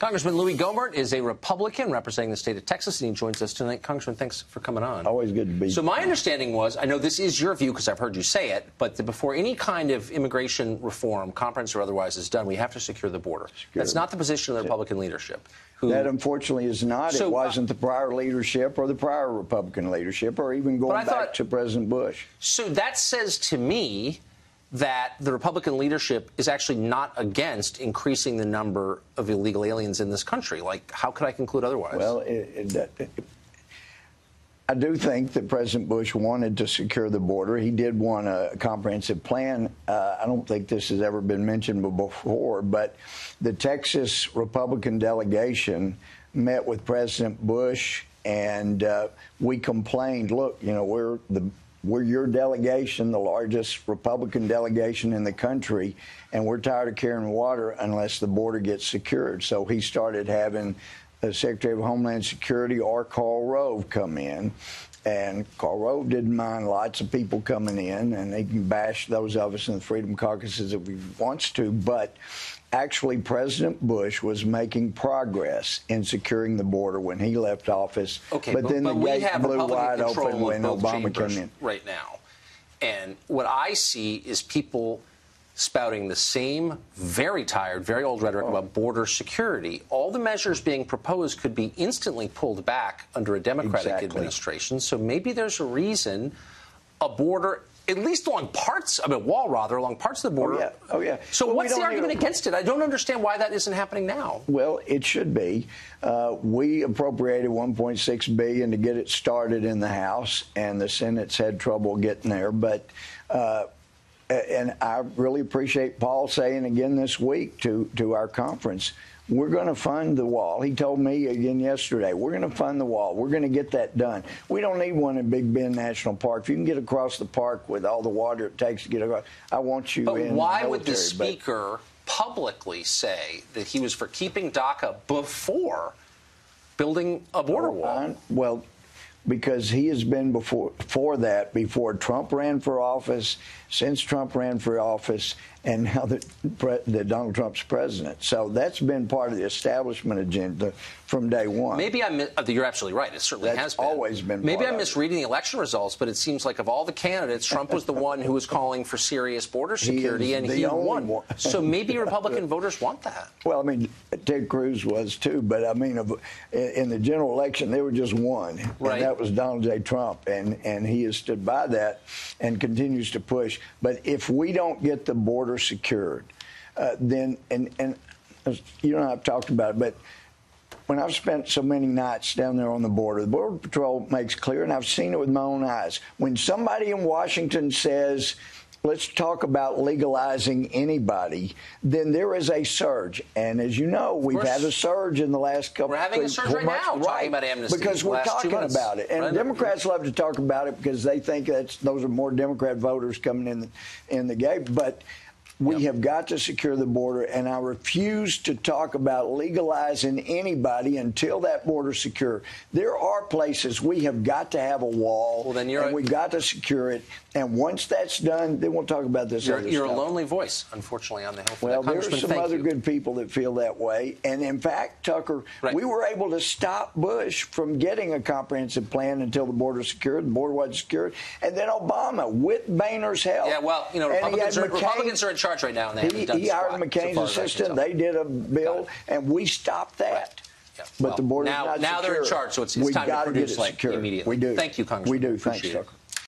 Congressman Louis Gohmert is a Republican representing the state of Texas, and he joins us tonight. Congressman, thanks for coming on. Always good to be. So my understanding was, I know this is your view because I've heard you say it, but before any kind of immigration reform, comprehensive or otherwise, is done, we have to secure the border. That's not the position of the Republican leadership. That, unfortunately, is not. It wasn't the prior leadership or the prior Republican leadership or even going back to President Bush. So that says to me that the Republican leadership is actually not against increasing the number of illegal aliens in this country. Like, how could I conclude otherwise? Well, I do think that President Bush wanted to secure the border. He did want a comprehensive plan. I don't think this has ever been mentioned before, but the Texas Republican delegation met with President Bush, and we complained, look, you know, we're your delegation, the largest Republican delegation in the country, and we're tired of carrying water unless the border gets secured. So he started having the Secretary of Homeland Security or Karl Rove come in. And Karl Rove didn't mind lots of people coming in, and he can bash those of us in the Freedom Caucuses if he wants to. But actually, President Bush was making progress in securing the border when he left office. Okay, but then the gate blew wide open when Obama came in. Right now. And what I see is people spouting the same very tired, very old rhetoric about border security. All the measures being proposed could be instantly pulled back under a Democratic administration. So maybe there's a reason a border, at least along parts of it, wall rather, along parts of the border. Oh, yeah. So what's the argument against it? I don't understand why that isn't happening now. Well, it should be. We appropriated $1.6 billion to get it started in the House, and the Senate's had trouble getting there. But and I really appreciate Paul saying again this week to our conference, we're going to fund the wall. He told me again yesterday, we're going to fund the wall. We're going to get that done. We don't need one in Big Bend National Park. If you can get across the park with all the water it takes to get across, I want you in the military. But why would the Speaker publicly say that he was for keeping DACA before building a border wall? Well, because he has been before Trump ran for office, since Trump ran for office, and now that Donald Trump's president. So that's been part of the establishment agenda from day one. Maybe you're absolutely right. It certainly has been. Always been. Maybe I'm misreading the election results, but it seems like of all the candidates, Trump was the one who was calling for serious border security, and he won. So maybe Republican voters want that. Well, I mean, Ted Cruz was too, but I mean, in the general election, there were just one, and that was Donald J. Trump, and he has stood by that and continues to push. But if we don't get the border secured, then and you and I have talked about it, but when I've spent so many nights down there on the Border Patrol makes clear, and I've seen it with my own eyes, when somebody in Washington says, let's talk about legalizing anybody, then there is a surge. And as you know, we've had a surge in the last couple of months. We're having a surge right now, talking about amnesty. Because we're talking about it. And Democrats love to talk about it because they think those are more Democrat voters coming in the game. But we have got to secure the border, and I refuse to talk about legalizing anybody until that border's secure. There are places we have got to have a wall, and we've got to secure it. And once that's done, then we'll talk about this other stuff. You're a lonely voice, unfortunately, on the Hill. Well, there are some other good people that feel that way. And, in fact, Tucker, we were able to stop Bush from getting a comprehensive plan until the border secured. The border wasn't secured. And then Obama, with Boehner's help. Yeah, well, you know, Republicans are in charge right now, and they haven't done he hired McCain's assistant. They did a bill, and we stopped that. Yeah. But the border's not secure. Now they're in charge, so it's time to produce immediately. We do. Thank you, Congressman. We do. Thanks, Tucker.